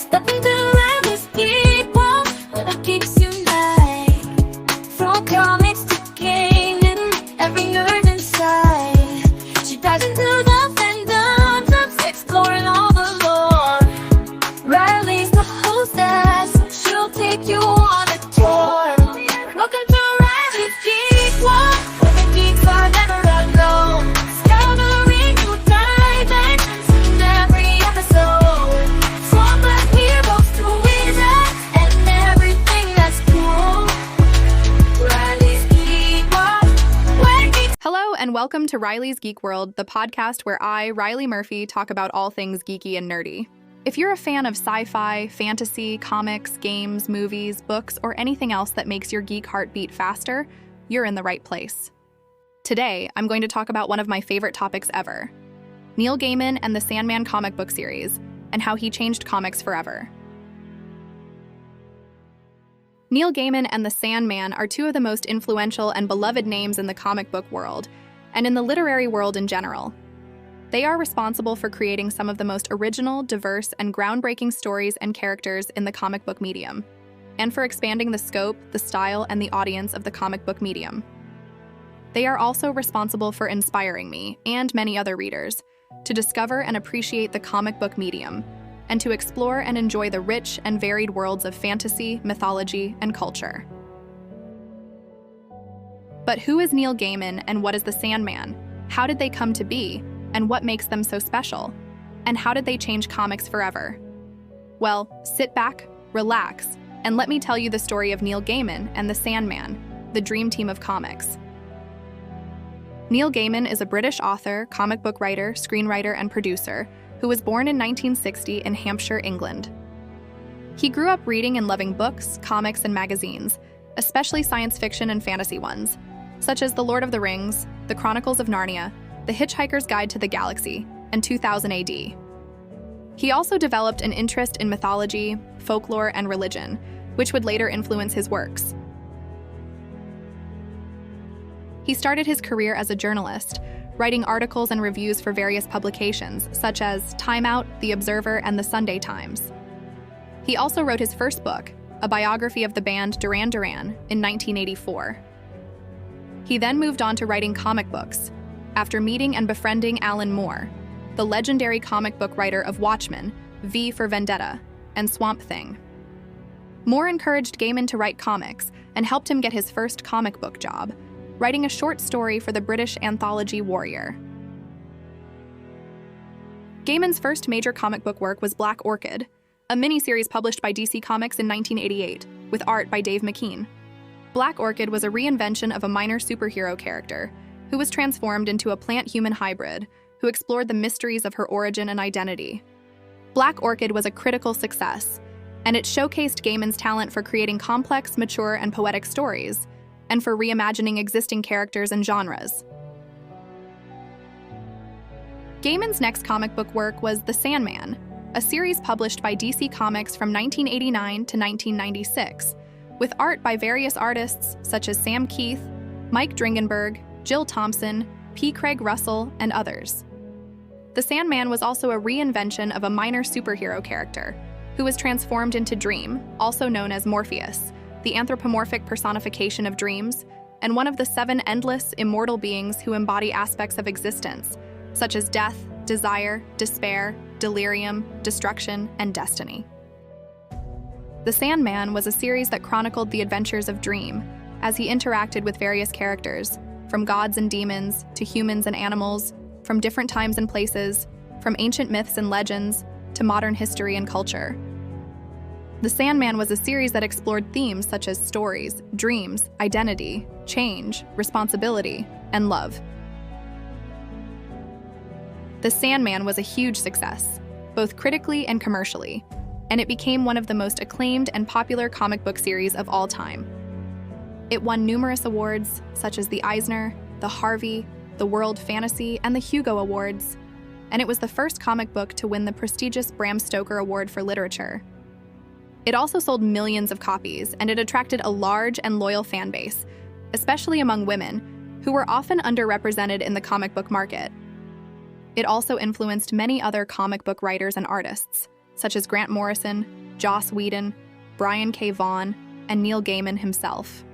Step into Riley's Geek World, where it keeps you night. From comics to gaming, every nerd inside. She dives into the fandoms, exploring all the lore. Riley's the hostess, she'll take you on a tour. Welcome to Riley's Geek World, where the geeks are never alone. Discovering new dimensions in every episode. From black heroes to wizards and everything that's cool. Riley's Geek World, where geeks. Hello and welcome to Riley's Geek World, the podcast where I, Riley Murphy, talk about all things geeky and nerdy. If you're a fan of sci-fi, fantasy, comics, games, movies, books, or anything else that makes your geek heart beat faster, you're in the right place. Today, I'm going to talk about one of my favorite topics ever, Neil Gaiman and the Sandman comic book series, and how he changed comics forever. Neil Gaiman and the Sandman are two of the most influential and beloved names in the comic book world, and in the literary world in general. They are responsible for creating some of the most original, diverse, and groundbreaking stories and characters in the comic book medium, and for expanding the scope, the style, and the audience of the comic book medium. They are also responsible for inspiring me, and many other readers, to discover and appreciate the comic book medium, and to explore and enjoy the rich and varied worlds of fantasy, mythology, and culture. But who is Neil Gaiman and what is the Sandman? How did they come to be? And what makes them so special? And how did they change comics forever? Well, sit back, relax, and let me tell you the story of Neil Gaiman and the Sandman, the dream team of comics. Neil Gaiman is a British author, comic book writer, screenwriter, and producer who was born in 1960 in Hampshire, England. He grew up reading and loving books, comics, and magazines, especially science fiction and fantasy ones, such as The Lord of the Rings, The Chronicles of Narnia, The Hitchhiker's Guide to the Galaxy, and 2000 AD. He also developed an interest in mythology, folklore, and religion, which would later influence his works. He started his career as a journalist, writing articles and reviews for various publications, such as Time Out, The Observer, and The Sunday Times. He also wrote his first book, a biography of the band Duran Duran, in 1984. He then moved on to writing comic books, after meeting and befriending Alan Moore, the legendary comic book writer of Watchmen, V for Vendetta, and Swamp Thing. Moore encouraged Gaiman to write comics and helped him get his first comic book job, writing a short story for the British anthology Warrior. Gaiman's first major comic book work was Black Orchid, a miniseries published by DC Comics in 1988, with art by Dave McKean. Black Orchid was a reinvention of a minor superhero character who was transformed into a plant-human hybrid who explored the mysteries of her origin and identity. Black Orchid was a critical success, and it showcased Gaiman's talent for creating complex, mature, and poetic stories, and for reimagining existing characters and genres. Gaiman's next comic book work was The Sandman, a series published by DC Comics from 1989 to 1996, with art by various artists such as Sam Keith, Mike Dringenberg, Jill Thompson, P. Craig Russell, and others. The Sandman was also a reinvention of a minor superhero character, who was transformed into Dream, also known as Morpheus, the anthropomorphic personification of dreams, and one of the 7 endless, immortal beings who embody aspects of existence, such as death, desire, despair, delirium, destruction, and destiny. The Sandman was a series that chronicled the adventures of Dream, as he interacted with various characters, from gods and demons to humans and animals, from different times and places, from ancient myths and legends to modern history and culture. The Sandman was a series that explored themes such as stories, dreams, identity, change, responsibility, and love. The Sandman was a huge success, both critically and commercially, and it became one of the most acclaimed and popular comic book series of all time. It won numerous awards, such as the Eisner, the Harvey, the World Fantasy, and the Hugo Awards, and it was the first comic book to win the prestigious Bram Stoker Award for Literature. It also sold millions of copies, and it attracted a large and loyal fan base, especially among women, who were often underrepresented in the comic book market. It also influenced many other comic book writers and artists, such as Grant Morrison, Joss Whedon, Brian K. Vaughan, and Neil Gaiman himself.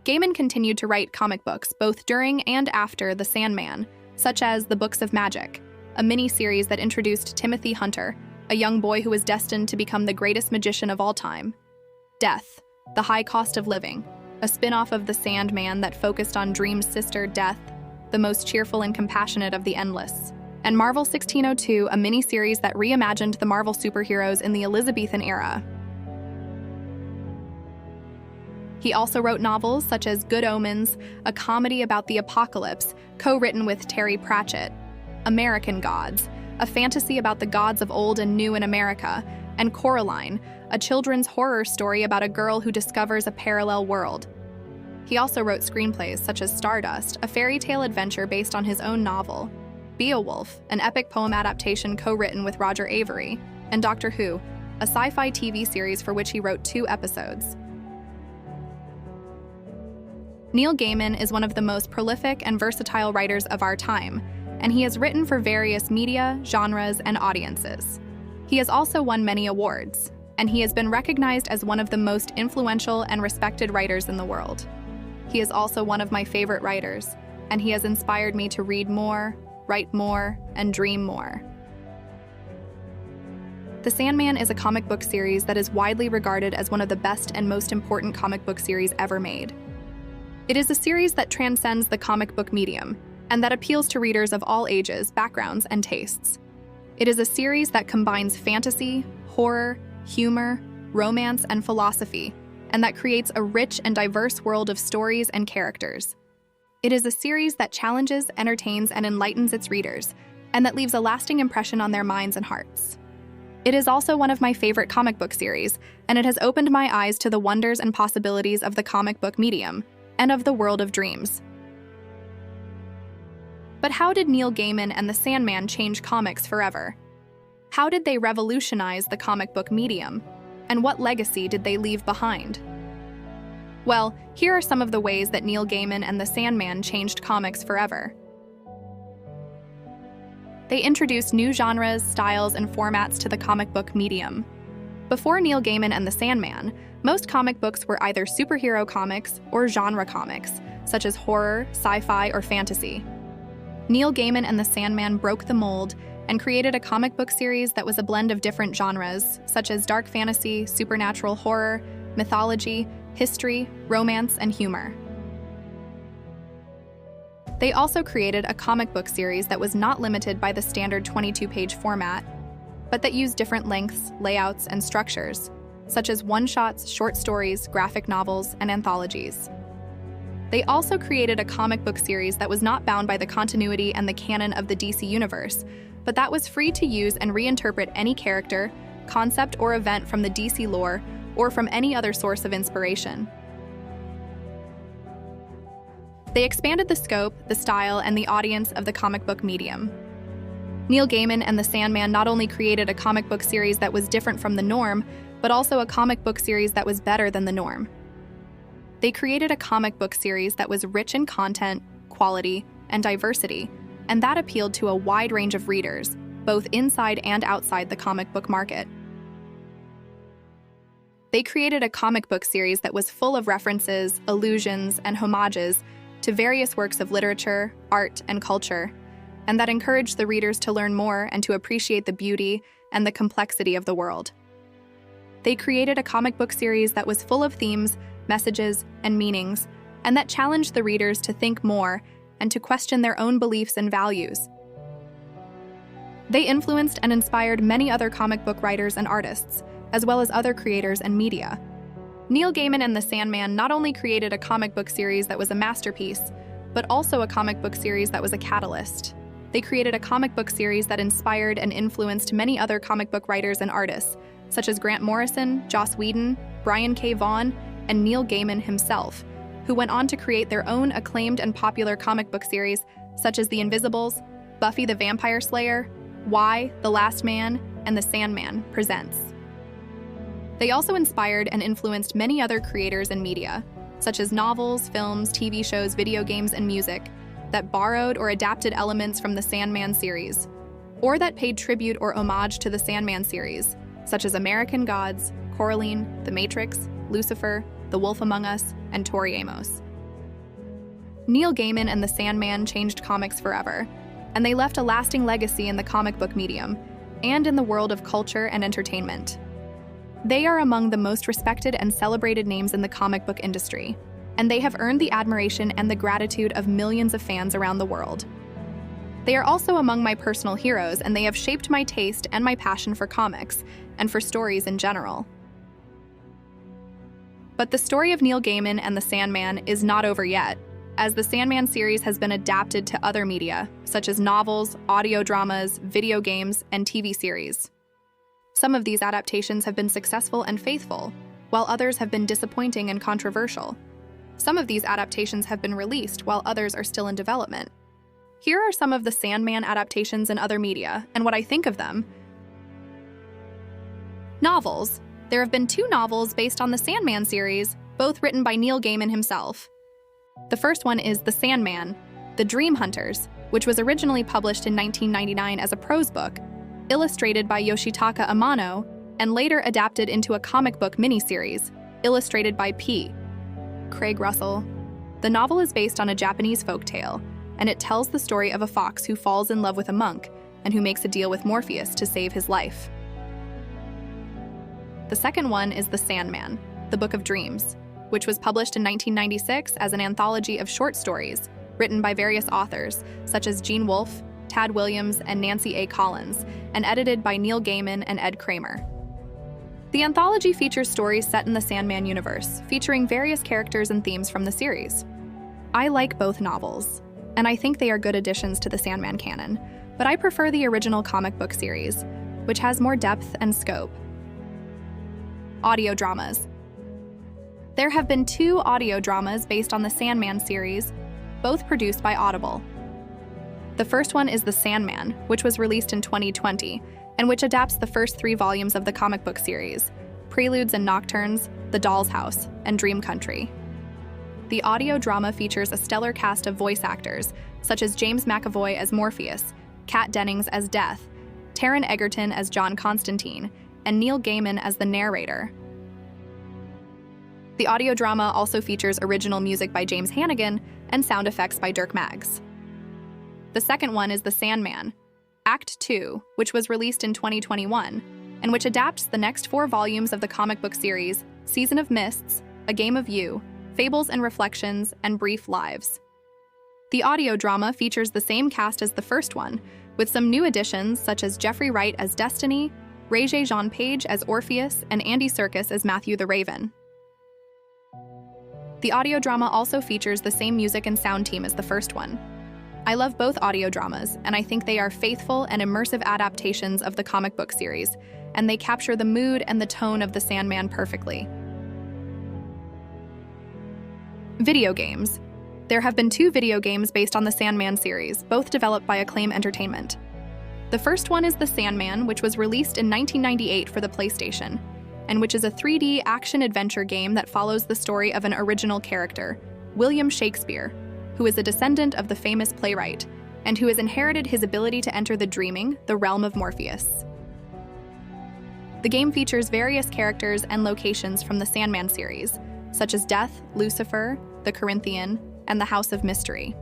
Gaiman continued to write comic books both during and after The Sandman, such as The Books of Magic, a mini-series that introduced Timothy Hunter, a young boy who was destined to become the greatest magician of all time. Death, The High Cost of Living, a spin-off of The Sandman that focused on Dream's sister, Death, the most cheerful and compassionate of the endless. And Marvel 1602, a mini-series that reimagined the Marvel superheroes in the Elizabethan era. He also wrote novels such as Good Omens, a comedy about the apocalypse, co-written with Terry Pratchett, American Gods, a fantasy about the gods of old and new in America, and Coraline, a children's horror story about a girl who discovers a parallel world. He also wrote screenplays such as Stardust, a fairy tale adventure based on his own novel, Beowulf, an epic poem adaptation co-written with Roger Avery, and Doctor Who, a sci-fi TV series for which he wrote 2 episodes. Neil Gaiman is one of the most prolific and versatile writers of our time, and he has written for various media, genres, and audiences. He has also won many awards, and he has been recognized as one of the most influential and respected writers in the world. He is also one of my favorite writers, and he has inspired me to read more, write more, and dream more. The Sandman is a comic book series that is widely regarded as one of the best and most important comic book series ever made. It is a series that transcends the comic book medium, and that appeals to readers of all ages, backgrounds, and tastes. It is a series that combines fantasy, horror, humor, romance, and philosophy, and that creates a rich and diverse world of stories and characters. It is a series that challenges, entertains, and enlightens its readers, and that leaves a lasting impression on their minds and hearts. It is also one of my favorite comic book series, and it has opened my eyes to the wonders and possibilities of the comic book medium, and of the world of dreams. But how did Neil Gaiman and the Sandman change comics forever? How did they revolutionize the comic book medium? And what legacy did they leave behind? Well, here are some of the ways that Neil Gaiman and the Sandman changed comics forever. They introduced new genres, styles, and formats to the comic book medium. Before Neil Gaiman and the Sandman, most comic books were either superhero comics or genre comics, such as horror, sci-fi, or fantasy. Neil Gaiman and the Sandman broke the mold and created a comic book series that was a blend of different genres, such as dark fantasy, supernatural horror, mythology, history, romance, and humor. They also created a comic book series that was not limited by the standard 22-page format, but that used different lengths, layouts, and structures, such as one-shots, short stories, graphic novels, and anthologies. They also created a comic book series that was not bound by the continuity and the canon of the DC universe, but that was free to use and reinterpret any character, concept, or event from the DC lore or from any other source of inspiration. They expanded the scope, the style, and the audience of the comic book medium. Neil Gaiman and the Sandman not only created a comic book series that was different from the norm, but also a comic book series that was better than the norm. They created a comic book series that was rich in content, quality, and diversity, and that appealed to a wide range of readers, both inside and outside the comic book market. They created a comic book series that was full of references, allusions, and homages to various works of literature, art, and culture, and that encouraged the readers to learn more and to appreciate the beauty and the complexity of the world. They created a comic book series that was full of themes, messages, and meanings, and that challenged the readers to think more and to question their own beliefs and values. They influenced and inspired many other comic book writers and artists, as well as other creators and media. Neil Gaiman and the Sandman not only created a comic book series that was a masterpiece, but also a comic book series that was a catalyst. They created a comic book series that inspired and influenced many other comic book writers and artists, such as Grant Morrison, Joss Whedon, Brian K. Vaughan, and Neil Gaiman himself, who went on to create their own acclaimed and popular comic book series, such as The Invisibles, Buffy the Vampire Slayer, Y, The Last Man, and The Sandman Presents. They also inspired and influenced many other creators and media, such as novels, films, TV shows, video games, and music, that borrowed or adapted elements from the Sandman series. or that paid tribute or homage to the Sandman series, such as American Gods, Coraline, The Matrix, Lucifer, The Wolf Among Us, and Tori Amos. Neil Gaiman and the Sandman changed comics forever, and they left a lasting legacy in the comic book medium and in the world of culture and entertainment. They are among the most respected and celebrated names in the comic book industry, and they have earned the admiration and the gratitude of millions of fans around the world. They are also among my personal heroes, and they have shaped my taste and my passion for comics and for stories in general. But the story of Neil Gaiman and the Sandman is not over yet, as the Sandman series has been adapted to other media, such as novels, audio dramas, video games, and TV series. Some of these adaptations have been successful and faithful, while others have been disappointing and controversial. Some of these adaptations have been released, while others are still in development. Here are some of the Sandman adaptations in other media, and what I think of them. Novels. There have been 2 novels based on the Sandman series, both written by Neil Gaiman himself. The first one is The Sandman, The Dream Hunters, which was originally published in 1999 as a prose book, illustrated by Yoshitaka Amano, and later adapted into a comic book miniseries, illustrated by P. Craig Russell. The novel is based on a Japanese folktale, and it tells the story of a fox who falls in love with a monk and who makes a deal with Morpheus to save his life. The second one is The Sandman, The Book of Dreams, which was published in 1996 as an anthology of short stories written by various authors, such as Gene Wolfe, Tad Williams, and Nancy A. Collins, and edited by Neil Gaiman and Ed Kramer. The anthology features stories set in the Sandman universe, featuring various characters and themes from the series. I like both novels, and I think they are good additions to the Sandman canon, but I prefer the original comic book series, which has more depth and scope. Audio dramas. There have been 2 audio dramas based on the Sandman series, both produced by Audible. The first one is The Sandman, which was released in 2020, and which adapts the first 3 volumes of the comic book series, Preludes and Nocturnes, The Doll's House, and Dream Country. The audio drama features a stellar cast of voice actors, such as James McAvoy as Morpheus, Kat Dennings as Death, Taron Egerton as John Constantine, and Neil Gaiman as the narrator. The audio drama also features original music by James Hannigan and sound effects by Dirk Maggs. The second one is The Sandman, Act 2, which was released in 2021, and which adapts the next 4 volumes of the comic book series, Season of Mists, A Game of You, Fables and Reflections, and Brief Lives. The audio drama features the same cast as the first one, with some new additions such as Jeffrey Wright as Destiny, Regé-Jean Page as Orpheus, and Andy Serkis as Matthew the Raven. The audio drama also features the same music and sound team as the first one. I love both audio dramas, and I think they are faithful and immersive adaptations of the comic book series, and they capture the mood and the tone of the Sandman perfectly. Video games. There have been 2 video games based on the Sandman series, both developed by Acclaim Entertainment. The first one is The Sandman, which was released in 1998 for the PlayStation, and which is a 3D action-adventure game that follows the story of an original character, William Shakespeare, who is a descendant of the famous playwright, and who has inherited his ability to enter the realm of Morpheus. The game features various characters and locations from the Sandman series, such as Death, Lucifer, the Corinthian, and the House of Mystery.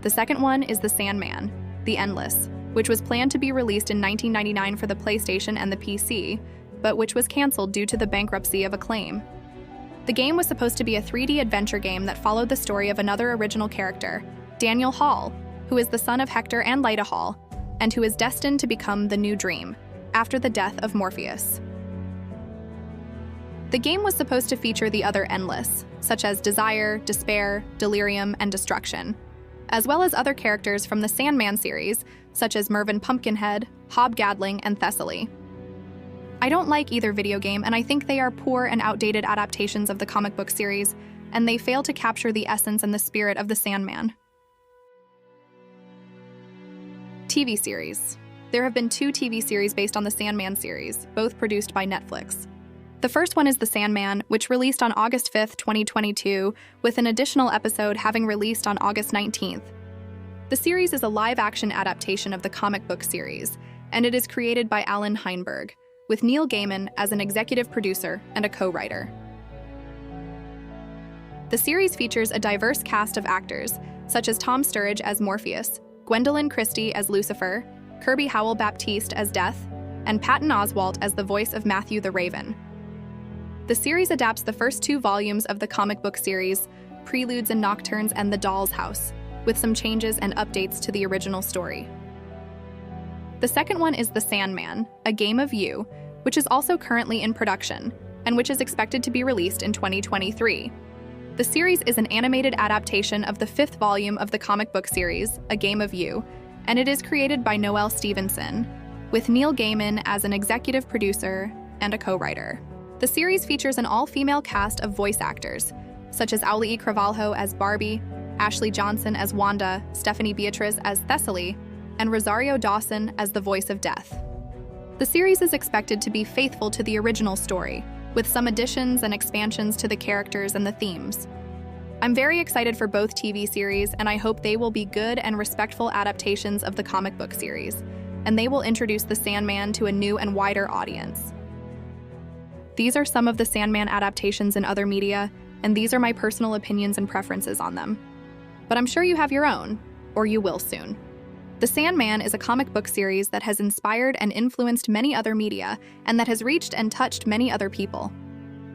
The second one is The Sandman, The Endless, which was planned to be released in 1999 for the PlayStation and the PC, but which was canceled due to the bankruptcy of Acclaim. The game was supposed to be a 3D adventure game that followed the story of another original character, Daniel Hall, who is the son of Hector and Lyta Hall, and who is destined to become the new Dream, after the death of Morpheus. The game was supposed to feature the other Endless, such as Desire, Despair, Delirium, and Destruction, as well as other characters from the Sandman series, such as Mervyn Pumpkinhead, Hob Gadling, and Thessaly. I don't like either video game, and I think they are poor and outdated adaptations of the comic book series, and they fail to capture the essence and the spirit of the Sandman. TV series. There have been 2 TV series based on the Sandman series, both produced by Netflix. The first one is The Sandman, which released on August 5th, 2022, with an additional episode having released on August 19th. The series is a live-action adaptation of the comic book series, and it is created by Alan Heinberg, with Neil Gaiman as an executive producer and a co-writer. The series features a diverse cast of actors, such as Tom Sturridge as Morpheus, Gwendolyn Christie as Lucifer, Kirby Howell-Baptiste as Death, and Patton Oswalt as the voice of Matthew the Raven. The series adapts the first 2 volumes of the comic book series, Preludes and Nocturnes and The Doll's House, with some changes and updates to the original story. The second one is The Sandman, A Game of You, which is also currently in production, and which is expected to be released in 2023. The series is an animated adaptation of the 5th volume of the comic book series, A Game of You, and it is created by Noelle Stevenson, with Neil Gaiman as an executive producer and a co-writer. The series features an all-female cast of voice actors, such as Auli'i Cravalho as Barbie, Ashley Johnson as Wanda, Stephanie Beatriz as Thessaly, and Rosario Dawson as the voice of Death. The series is expected to be faithful to the original story, with some additions and expansions to the characters and the themes. I'm very excited for both TV series, and I hope they will be good and respectful adaptations of the comic book series, and they will introduce the Sandman to a new and wider audience. These are some of the Sandman adaptations in other media, and these are my personal opinions and preferences on them. But I'm sure you have your own, or you will soon. The Sandman is a comic book series that has inspired and influenced many other media, and that has reached and touched many other people.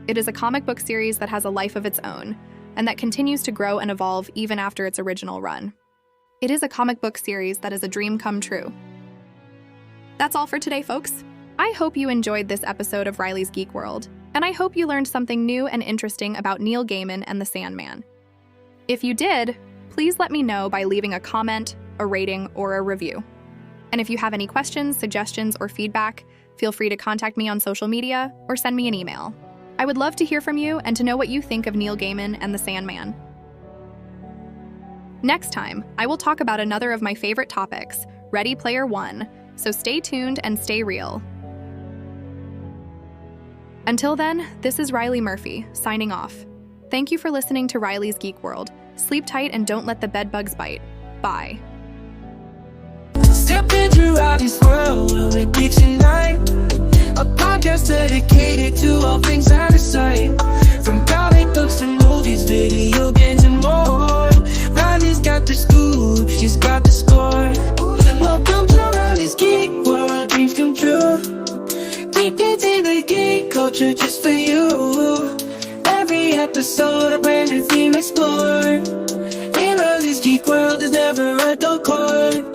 It is a comic book series that has a life of its own, and that continues to grow and evolve even after its original run. It is a comic book series that is a dream come true. That's all for today, folks. I hope you enjoyed this episode of Riley's Geek World, and I hope you learned something new and interesting about Neil Gaiman and the Sandman. If you did, please let me know by leaving a comment, a rating, or a review. And if you have any questions, suggestions, or feedback, feel free to contact me on social media or send me an email. I would love to hear from you and to know what you think of Neil Gaiman and the Sandman. Next time, I will talk about another of my favorite topics, Ready Player One, so stay tuned and stay real. Until then, this is Riley Murphy, signing off. Thank you for listening to Riley's Geek World. Sleep tight and don't let the bedbugs bite. Bye. Stepping through Riley's world, will it be tonight? A podcast dedicated to all things out of sight. From comic books to movies, video games and more. Riley's got the scoop, she's got the score. Welcome to Riley's Geek World, dreams come true. Deep into the geek culture just for you. Every episode a brand new theme explored. In Riley's Geek World, there's never a dull chord.